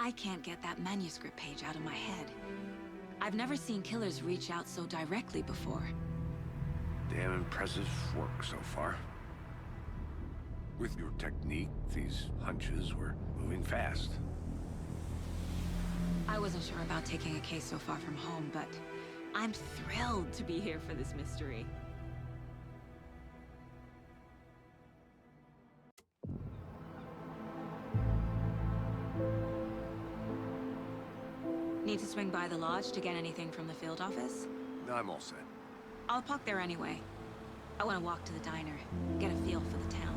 I can't get that manuscript page out of my head. I've never seen killers reach out so directly before. Damn impressive work so far. With your technique, these hunches were moving fast. I wasn't sure about taking a case so far from home, but I'm thrilled to be here for this mystery. Need to swing by the lodge to get anything from the field office? No, I'm all set. I'll park there anyway. I want to walk to the diner, get a feel for the town.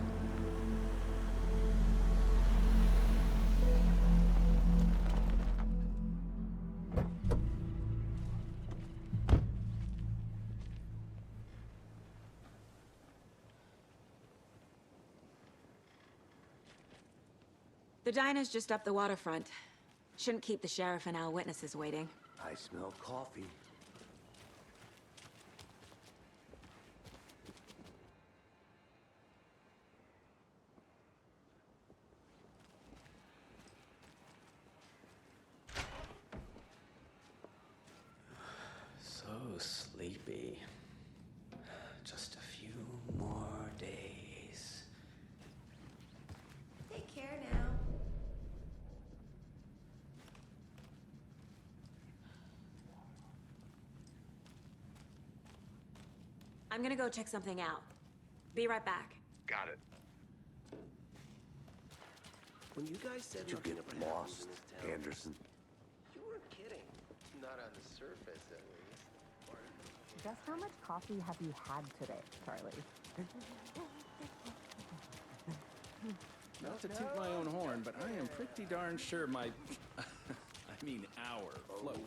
The diner's just up the waterfront. Shouldn't keep the sheriff and our witnesses waiting. I smell coffee. So sleepy. Just a few more days. Take care now. I'm gonna go check something out. Be right back. Got it. When you guys said Did you nothing get about lost, happening in this town, Anderson? you weren't kidding. Not on the surface, at least. Just how much coffee have you had today, Charlie? Not to toot my own horn, but I am pretty darn sure my... I mean our float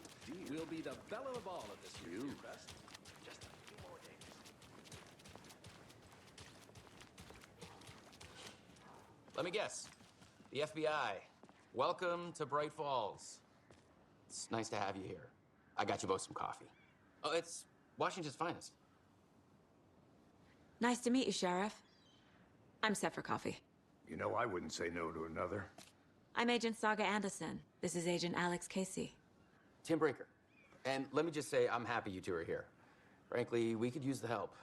will be the belle of the ball of this year's Beer Fest. Just a few more days. Let me guess. The FBI. Welcome to Bright Falls. It's nice to have you here. I got you both some coffee. Oh, it's Washington's finest. Nice to meet you, Sheriff. I'm set for coffee. You know, I wouldn't say no to another. I'm Agent Saga Anderson. This is Agent Alex Casey. Tim Brinker. And let me just say, I'm happy you two are here. Frankly, we could use the help.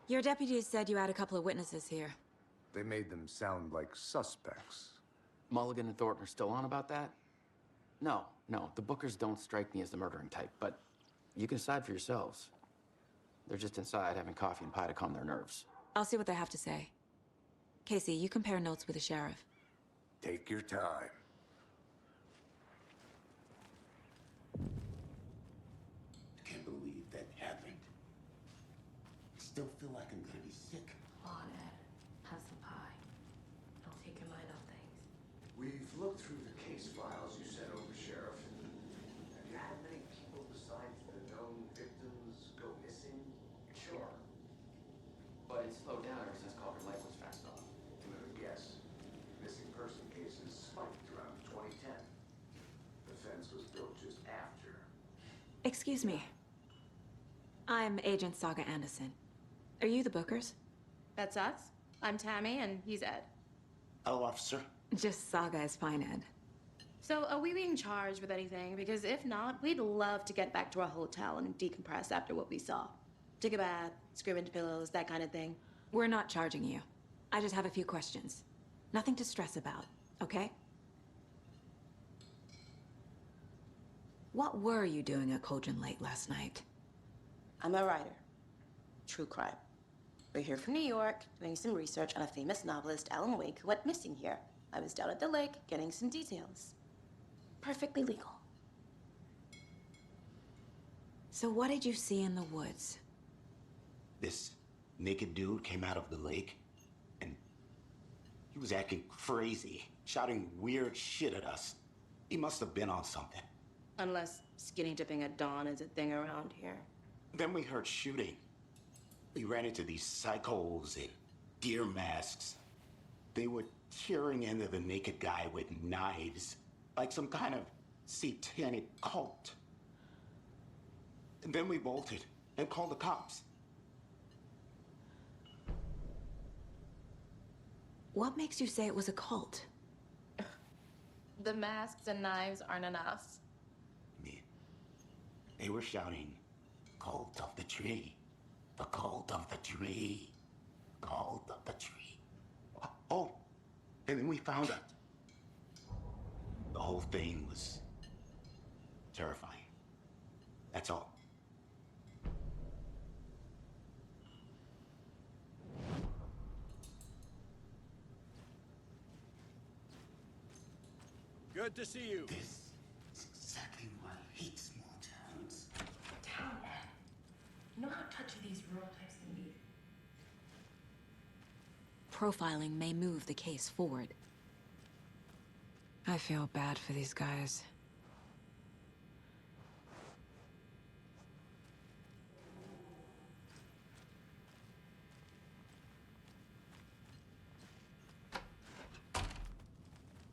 Your deputies said you had a couple of witnesses here. They made them sound like suspects. Mulligan and Thornton are still on about that? No, the Bookers don't strike me as the murdering type, but you can decide for yourselves. They're just inside having coffee and pie to calm their nerves. I'll see what they have to say. Casey, you compare notes with the sheriff. Take your time. I can't believe that happened. I still feel like I'm gonna be sick. Come on, Ed. Have some pie. Don't take your mind off things. We've looked through the case files you sent over, Sheriff. Have you had many people besides the known victims go missing? Sure. But it slowed down ever since Calder Light was fast off. Let me guess. Missing person cases spiked around 2010. The fence was built just after. Excuse me. I'm Agent Saga Anderson. Are you the Bookers? That's us. I'm Tammy, and he's Ed. Hello, officer. Just Saga is fine, Ed. So, are we being charged with anything? Because if not, we'd love to get back to our hotel and decompress after what we saw. Take a bath, scream into pillows, that kind of thing. We're not charging you. I just have a few questions. Nothing to stress about, okay? What were you doing at Cauldron Lake last night? I'm a writer. True crime. We're here from New York, doing some research on a famous novelist, Alan Wake, who went missing here. I was down at the lake, getting some details. Perfectly legal. So what did you see in the woods? This naked dude came out of the lake, and he was acting crazy, shouting weird shit at us. He must have been on something. Unless skinny dipping at dawn is a thing around here. Then we heard shooting. We ran into these psychos in deer masks. They were tearing into the naked guy with knives, like some kind of satanic cult. And then we bolted and called the cops. What makes you say it was a cult? The masks and knives aren't enough. Me. They were shouting, "Cult of the tree. The cult of the tree. Cult of the tree." Oh, and then we found it. The whole thing was terrifying. That's all. Good to see you. This is exactly why I hate small towns. Town man. You know how touchy these rural types can be. Profiling may move the case forward. I feel bad for these guys.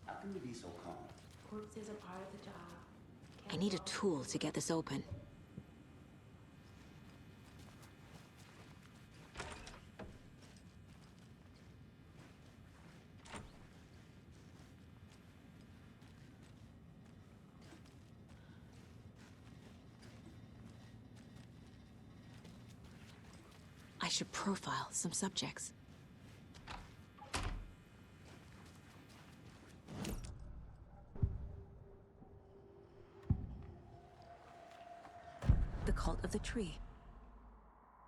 How can you be so calm? Corpses are part of the job. I need a tool to get this open. I should profile some subjects. The Cult of the Tree.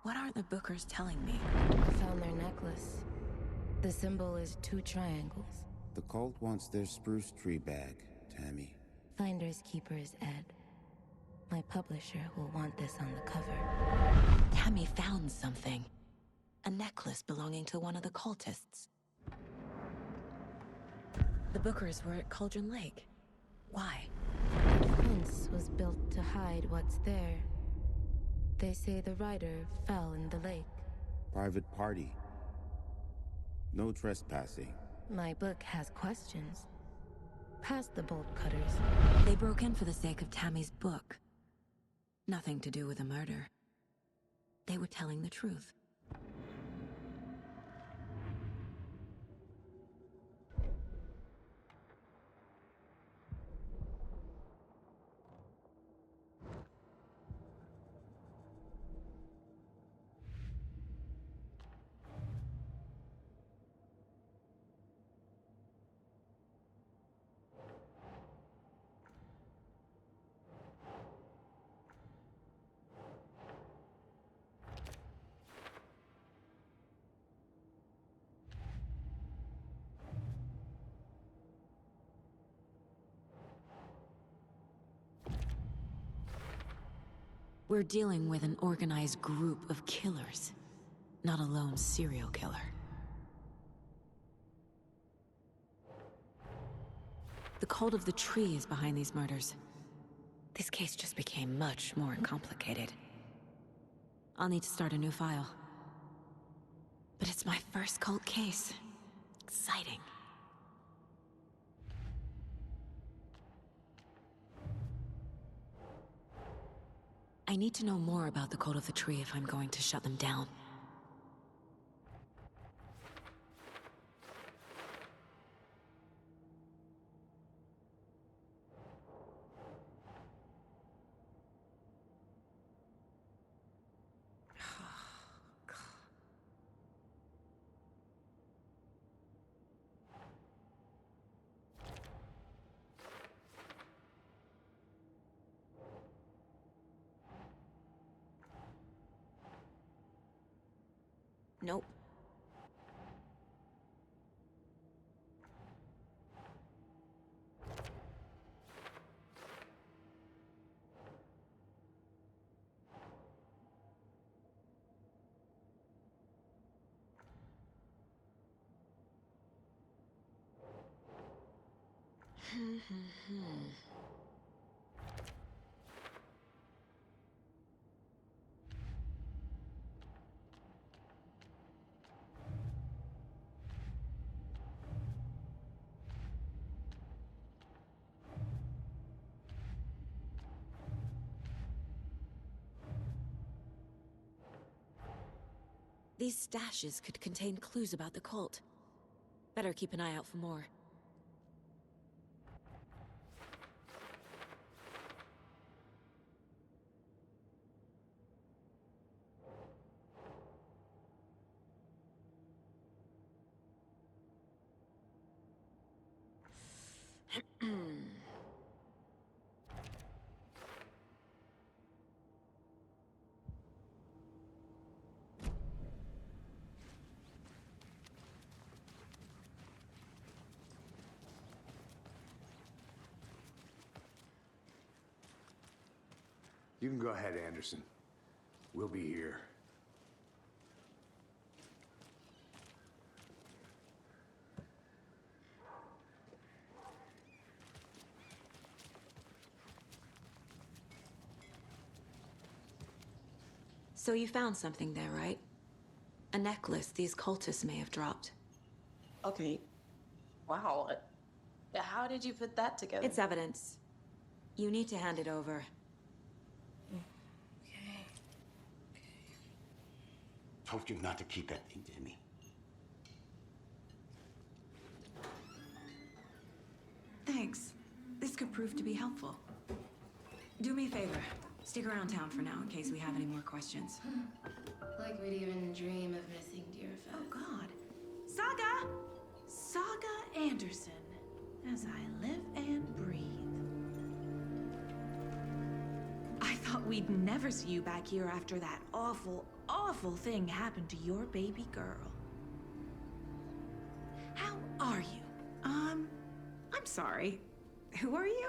What are the Bookers telling me? I found their necklace. The symbol is 2 triangles. The cult wants their spruce tree bag, Tammy. Finders keepers, Ed. My publisher will want this on the cover. Tammy found something. A necklace belonging to one of the cultists. The Bookers were at Cauldron Lake. Why? The fence was built to hide what's there. They say the rider fell in the lake. Private party. No trespassing. My book has questions. Past the bolt cutters. They broke in for the sake of Tammy's book. Nothing to do with a murder. They were telling the truth. We're dealing with an organized group of killers, not a lone serial killer. The Cult of the Tree is behind these murders. This case just became much more complicated. I'll need to start a new file. But it's my first cult case. Exciting. I need to know more about the Cult of the Tree if I'm going to shut them down. Nope. These stashes could contain clues about the cult. Better keep an eye out for more. You can go ahead, Anderson. We'll be here. So you found something there, right? A necklace these cultists may have dropped. Okay. Wow. How did you put that together? It's evidence. You need to hand it over. Told you not to keep that thing, Demi. Thanks. This could prove to be helpful. Do me a favor. Stick around town for now in case we have any more questions. Like we'd even dream of missing Deerfest. Oh, God. Saga! Saga Anderson. As I live and breathe. I thought we'd never see you back here after that awful, awful thing happened to your baby girl. How are you? I'm sorry. Who are you?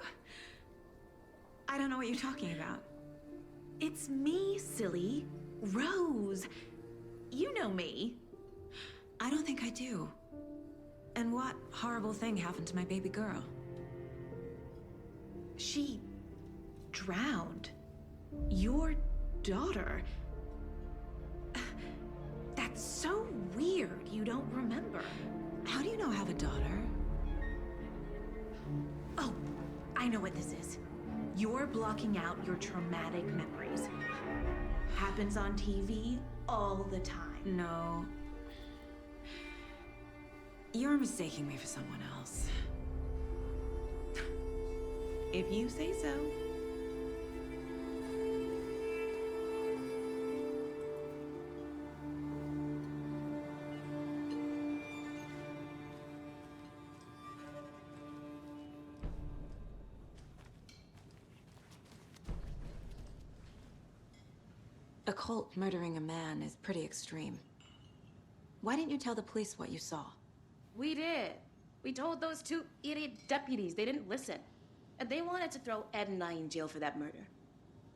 I don't know what you're talking about. It's me, silly. Rose. You know me. I don't think I do. And what horrible thing happened to my baby girl? She drowned. Your daughter. That's so weird you don't remember. How do you know I have a daughter? Oh, I know what this is. You're blocking out your traumatic memories. Happens on TV all the time. No. You're mistaking me for someone else. If you say so. A cult murdering a man is pretty extreme. Why didn't you tell the police what you saw? We did. We told those two idiot deputies. They didn't listen. And they wanted to throw Ed and I in jail for that murder.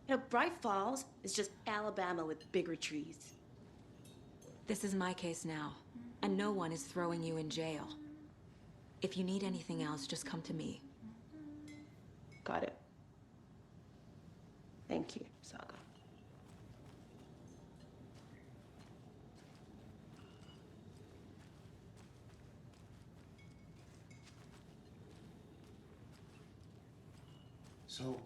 You know, Bright Falls is just Alabama with bigger trees. This is my case now, and no one is throwing you in jail. If you need anything else, just come to me. Got it. Thank you, Saga. So,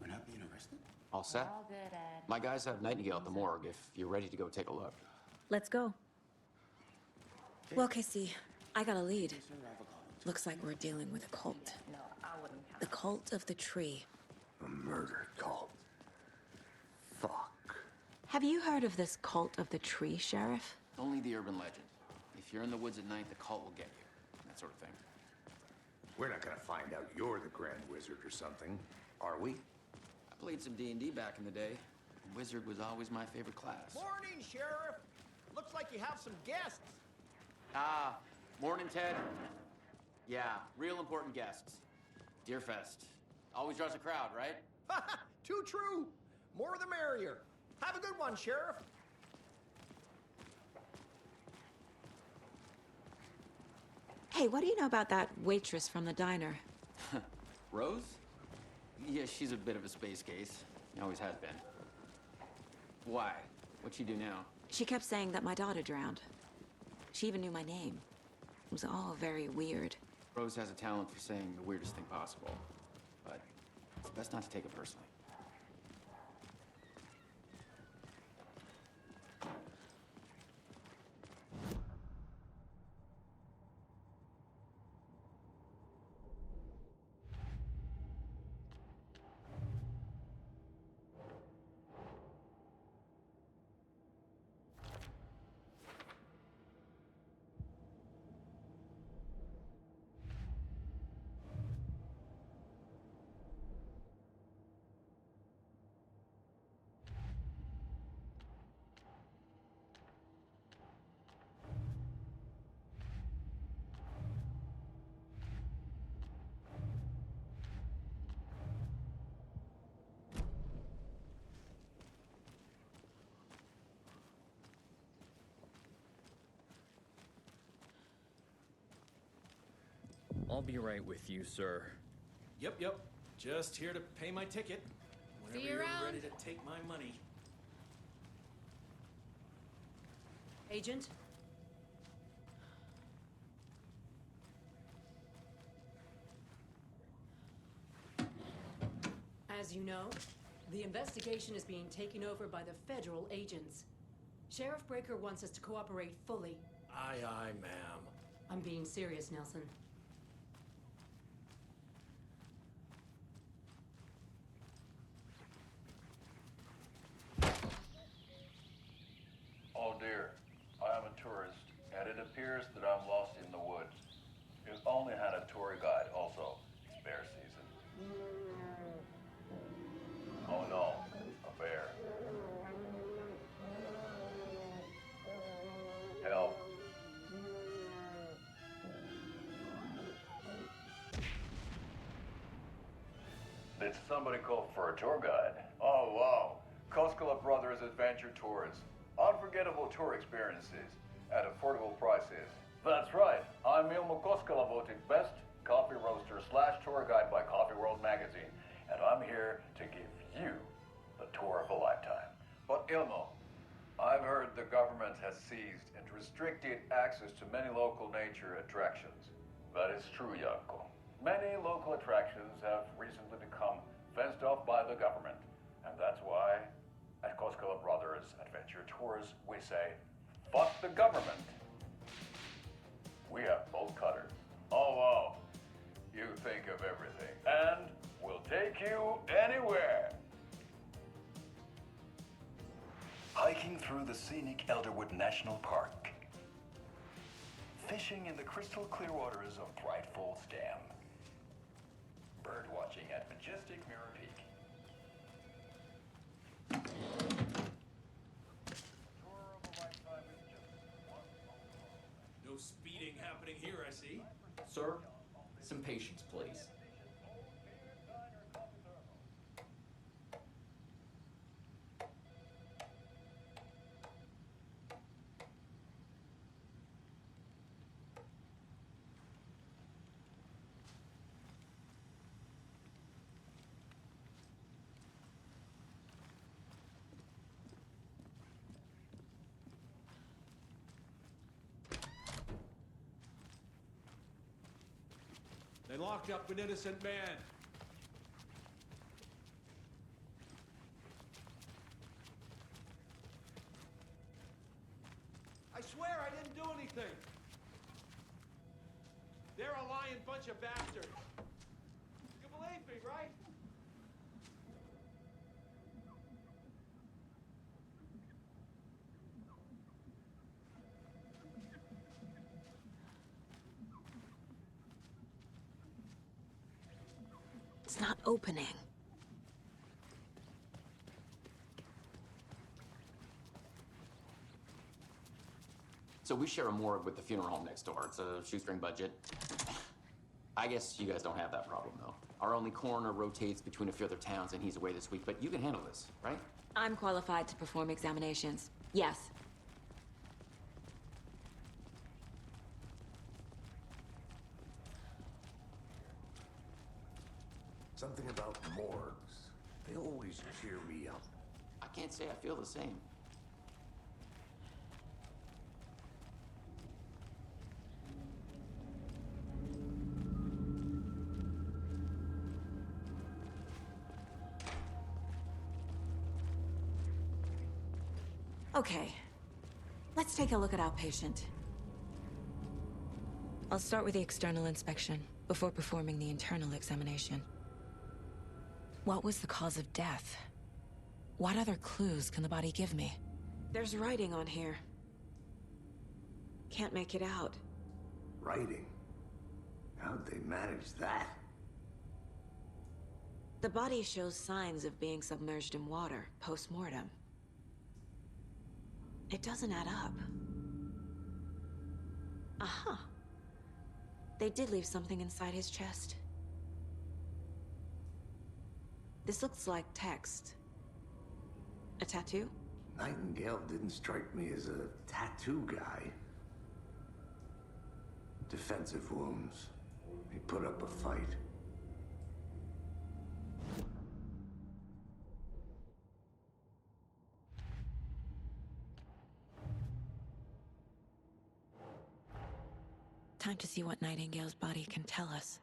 we're not being arrested? All set? All good, Ed. My guys have Nightingale at the morgue if you're ready to go take a look. Let's go. Well, Casey, I got a lead. Looks like we're dealing with a cult. No, I wouldn't count. The cult of the tree. A murder cult. Fuck. Have you heard of this cult of the tree, Sheriff? Only the urban legend. If you're in the woods at night, the cult will get you. That sort of thing. We're not gonna find out you're the Grand Wizard or something, are we? I played some D&D back in the day. Wizard was always my favorite class. Morning, Sheriff. Looks like you have some guests. Ah, morning, Ted. Yeah, real important guests. Deerfest. Always draws a crowd, right? Too true. More the merrier. Have a good one, Sheriff. Hey, what do you know about that waitress from the diner? Rose? Yeah, she's a bit of a space case. Always has been. Why? What'd she do now? She kept saying that my daughter drowned. She even knew my name. It was all very weird. Rose has a talent for saying the weirdest thing possible. But it's best not to take it personally. I'll be right with you, sir. Yep. Just here to pay my ticket. Whenever you you're around. ready to take my money. Agent? As you know, the investigation is being taken over by the federal agents. Sheriff Breaker wants us to cooperate fully. Aye, ma'am. I'm being serious, Nelson. Oh dear, I am a tourist, and it appears that I'm lost in the woods. You only had a tour guide, also. It's bear season. Oh no, a bear. Help. Did somebody call for a tour guide? Oh wow, Koskela Brothers Adventure Tours. Unforgettable tour experiences at affordable prices. That's right, I'm Ilmo Koskela, voted best coffee roaster / tour guide by Coffee World magazine, and I'm here to give you the tour of a lifetime. But Ilmo, I've heard the government has seized and restricted access to many local nature attractions. That is true, Janko. Many local attractions have recently become fenced off by the government, and that's why at Koskela Brothers Adventure Tours, we say, fuck the government. We have both cutters. Oh, wow. You think of everything. And we'll take you anywhere. Hiking through the scenic Elderwood National Park. Fishing in the crystal clear waters of Bright Falls Dam. Bird watching at majestic Mirror Peak. No speeding happening here, I see. Sir, some patience, please. They locked up an innocent man. I swear I didn't do anything. They're a lying bunch of bastards. You believe me, right? It's not opening. So we share a morgue with the funeral home next door. It's a shoestring budget. I guess you guys don't have that problem, though. Our only coroner rotates between a few other towns, and he's away this week, but you can handle this, right? I'm qualified to perform examinations. Yes. Something about morgues. They always cheer me up. I can't say I feel the same. Okay. Let's take a look at our patient. I'll start with the external inspection before performing the internal examination. What was the cause of death? What other clues can the body give me? There's writing on here. Can't make it out. Writing? How'd they manage that? The body shows signs of being submerged in water post-mortem. It doesn't add up. Aha. They did leave something inside his chest. This looks like text. A tattoo? Nightingale didn't strike me as a tattoo guy. Defensive wounds. He put up a fight. Time to see what Nightingale's body can tell us.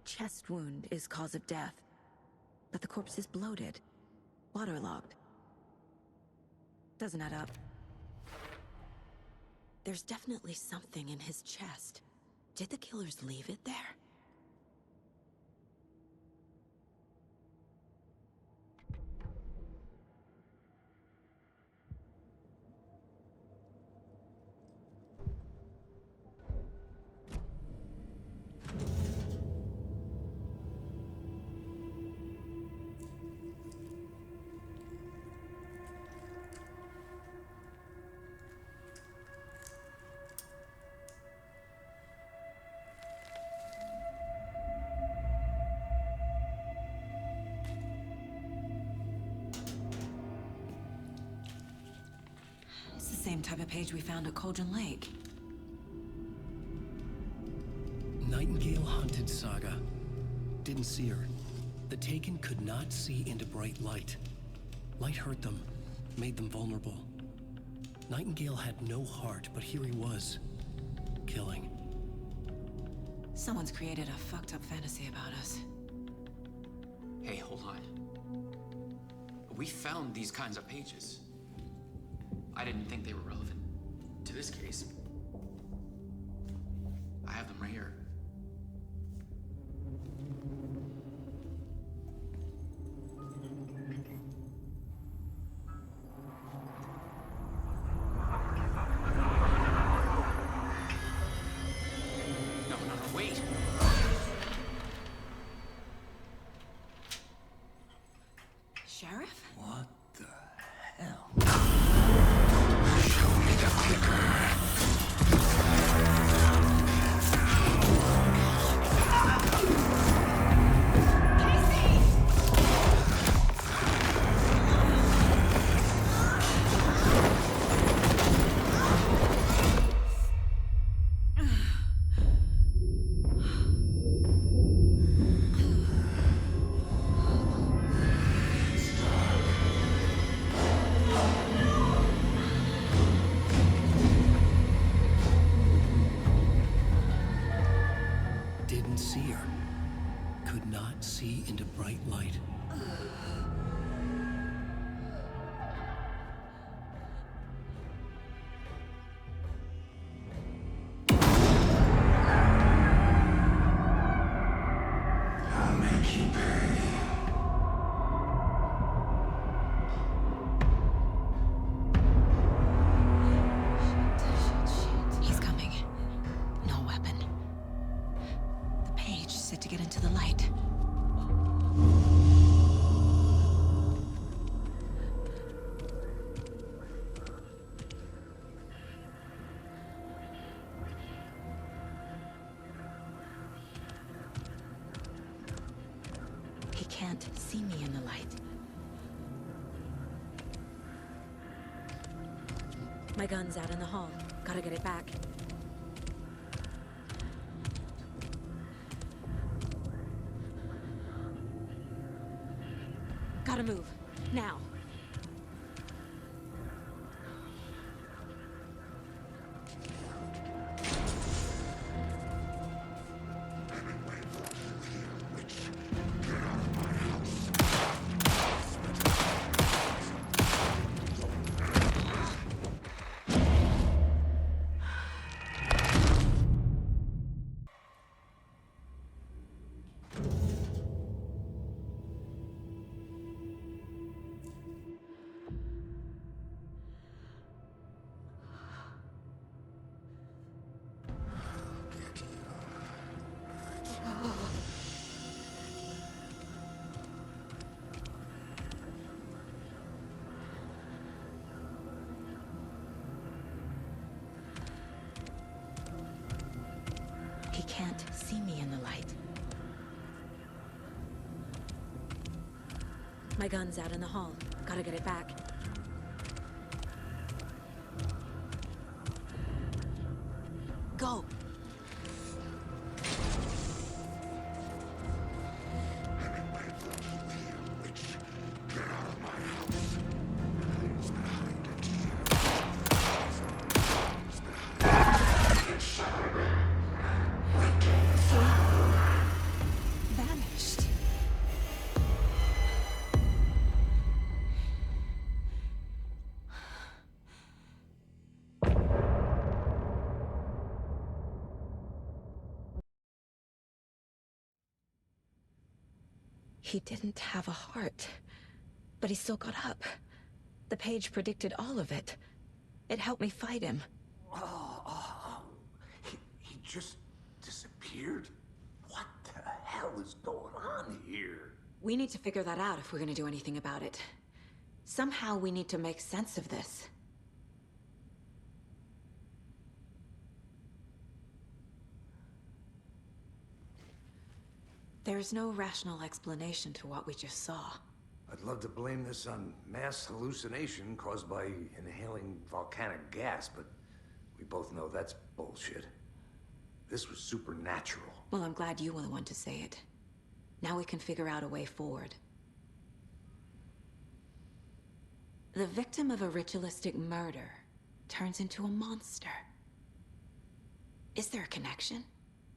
Chest wound is cause of death, but the corpse is bloated, waterlogged. Doesn't add up. There's definitely something in his chest. Did the killers leave it there? It's the same type of page we found at Cauldron Lake. Nightingale hunted Saga. Didn't see her. The Taken could not see into bright light. Light hurt them, made them vulnerable. Nightingale had no heart, but here he was, killing. Someone's created a fucked up fantasy about us. Hey, hold on. We found these kinds of pages. I didn't think they were relevant to this case. I have them right here. No, wait. Sheriff? What the hell? Show me the clicker. Didn't see her. Could not see into bright light. I'll make you pay. He's coming. No weapon. The page said to get into the light. He can't see me in the light. My gun's out in the hall. Gotta get it back. Gotta move. Now. My gun's out in the hall. Gotta get it back. Go! Vanished. He didn't have a heart, but he still got up. The page predicted all of it. It helped me fight him. He just disappeared? What the hell is going on here? We need to figure that out if we're gonna do anything about it. Somehow we need to make sense of this. There's no rational explanation to what we just saw. I'd love to blame this on mass hallucination caused by inhaling volcanic gas, but we both know that's bullshit. This was supernatural. Well, I'm glad you were the one to say it. Now we can figure out a way forward. The victim of a ritualistic murder turns into a monster. Is there a connection?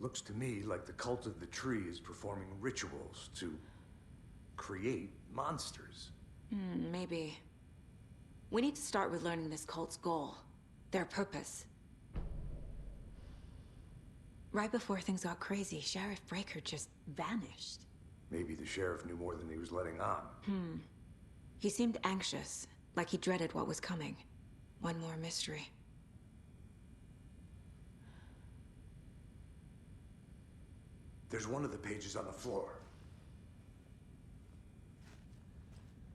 Looks to me like the cult of the tree is performing rituals to create monsters. Maybe. We need to start with learning this cult's goal. Their purpose. Right before things got crazy, Sheriff Breaker just vanished. Maybe the sheriff knew more than he was letting on. He seemed anxious, like he dreaded what was coming. One more mystery. There's one of the pages on the floor.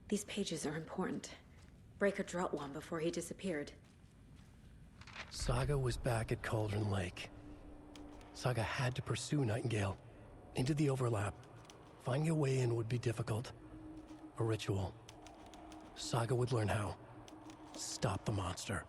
These pages are important. Breaker dropped one before he disappeared. Saga was back at Cauldron Lake. Saga had to pursue Nightingale. Into the overlap. Finding a way in would be difficult. A ritual. Saga would learn how. Stop the monster.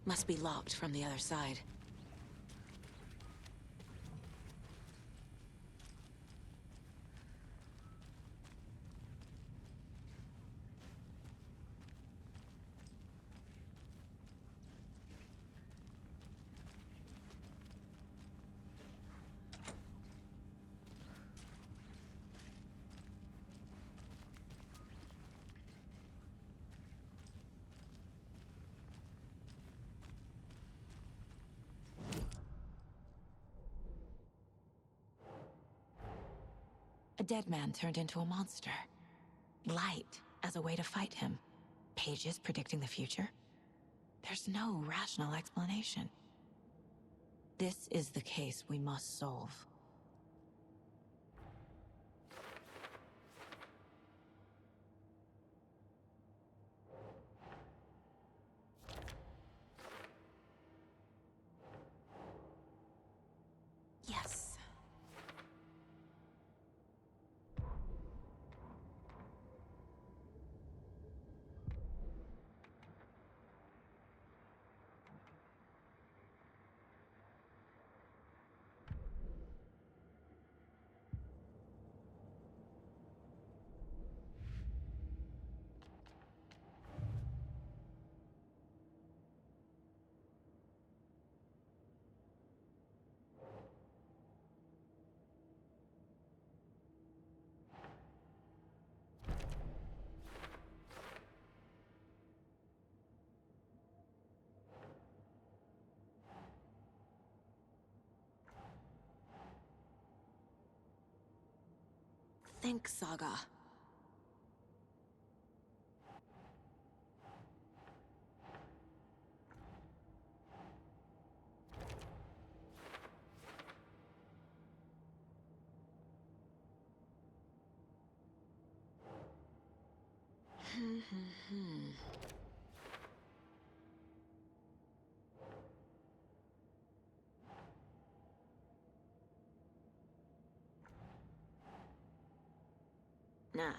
Must be locked from the other side. A dead man turned into a monster. Light as a way to fight him. Pages predicting the future. There's no rational explanation. This is the case we must solve. Yes. Think, Saga. Nah.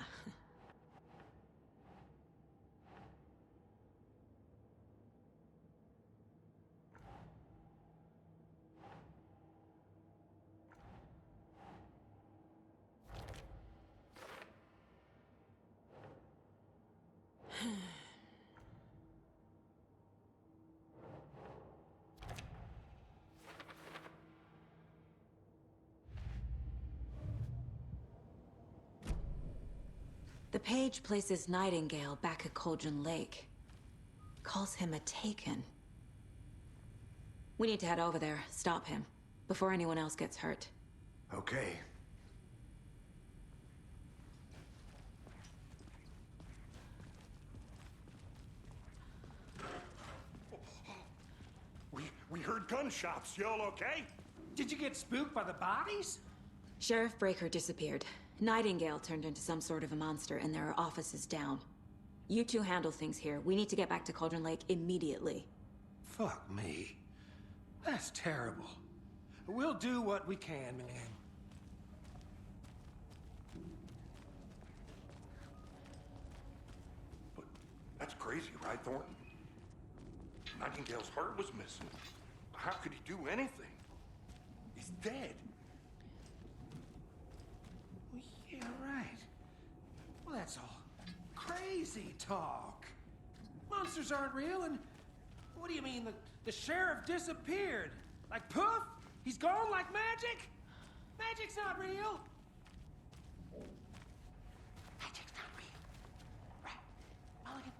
The page places Nightingale back at Cauldron Lake. Calls him a Taken. We need to head over there, stop him, before anyone else gets hurt. Okay. We heard gunshots. Y'all okay? Did you get spooked by the bodies? Sheriff Breaker disappeared. Nightingale turned into some sort of a monster, and there are offices down. You two handle things here. We need to get back to Cauldron Lake immediately. Fuck me. That's terrible. We'll do what we can, man. But that's crazy, right, Thornton? Nightingale's heart was missing. How could he do anything? He's dead. Well, yeah, right. Well, that's all crazy talk. Monsters aren't real, and what do you mean? The sheriff disappeared? Like poof? He's gone like magic? Magic's not real. Magic's not real. Right? Mulligan?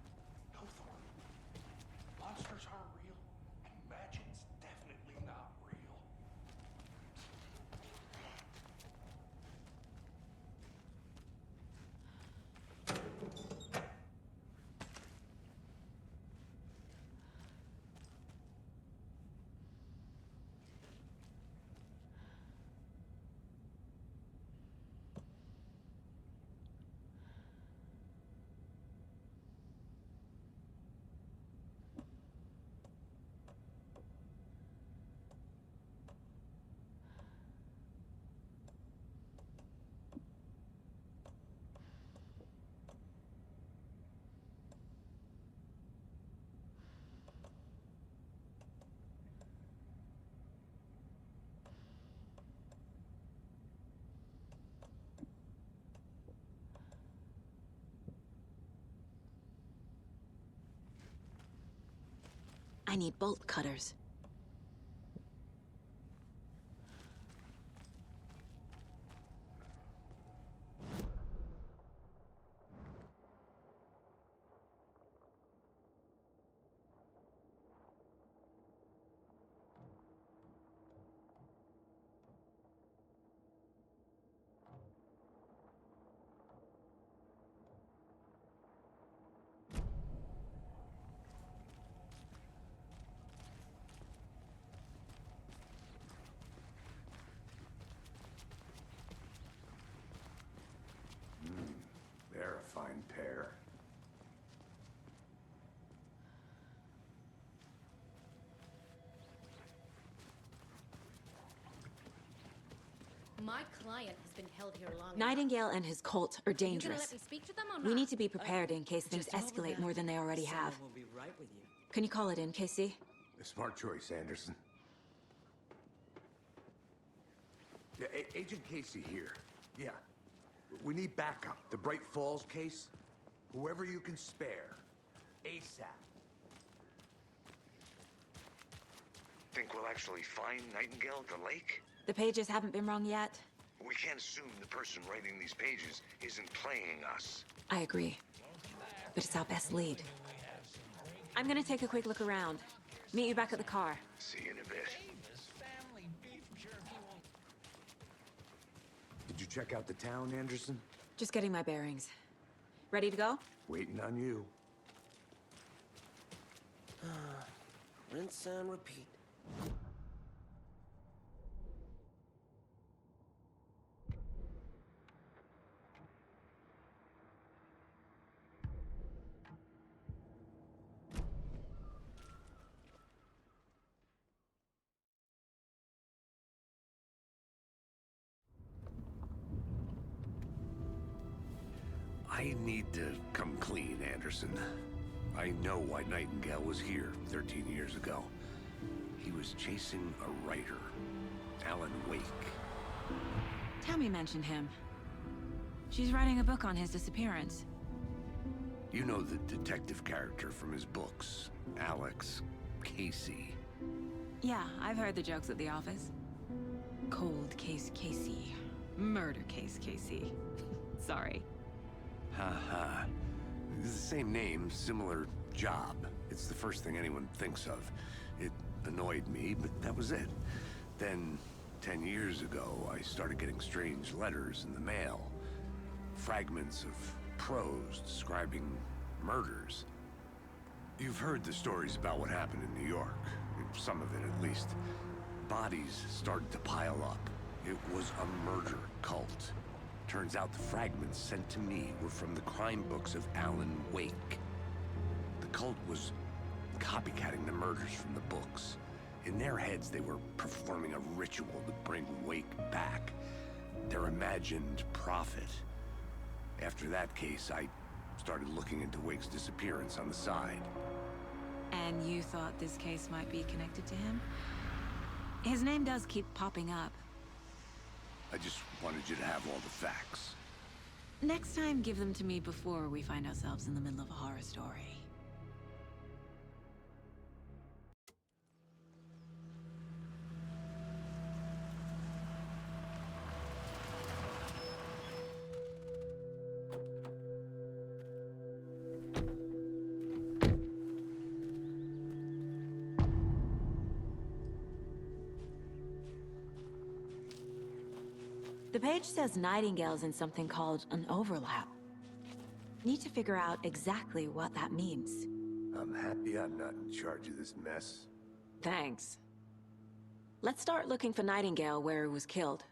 No, Thornton. Monsters aren't real, and magic's definitely not real. I need bolt cutters. They're a fine pair. My client has been held here long enough. Nightingale and his cult are Are you gonna dangerous. let me speak to them or We not? need to be prepared in case things escalate more than they already have. We'll be right with you. Can you call it in, Casey? A smart choice, Anderson. Yeah, Agent Casey here. Yeah. We need backup. The Bright Falls case. Whoever you can spare. ASAP. Think we'll actually find Nightingale at the lake? The pages haven't been wrong yet. We can't assume the person writing these pages isn't playing us. I agree. But it's our best lead. I'm gonna take a quick look around. Meet you back at the car. See you in a bit. Did you check out the town, Anderson? Just getting my bearings. Ready to go? Waiting on you. Rinse and repeat. I need to come clean, Anderson. I know why Nightingale was here 13 years ago. He was chasing a writer, Alan Wake. Tammy mentioned him. She's writing a book on his disappearance. You know the detective character from his books, Alex Casey. Yeah, I've heard the jokes at the office. Cold case Casey. Murder case Casey. Sorry. Ha. It's the same name, similar job. It's the first thing anyone thinks of. It annoyed me, but that was it. Then, 10 years ago, I started getting strange letters in the mail. Fragments of prose describing murders. You've heard the stories about what happened in New York. Some of it, at least. Bodies started to pile up. It was a murder cult. Turns out the fragments sent to me were from the crime books of Alan Wake. The cult was copycatting the murders from the books. In their heads, they were performing a ritual to bring Wake back. Their imagined prophet. After that case, I started looking into Wake's disappearance on the side. And you thought this case might be connected to him? His name does keep popping up. I just wanted you to have all the facts. Next time, give them to me before we find ourselves in the middle of a horror story. The page says Nightingale's in something called an overlap. Need to figure out exactly what that means. I'm happy I'm not in charge of this mess. Thanks. Let's start looking for Nightingale where he was killed.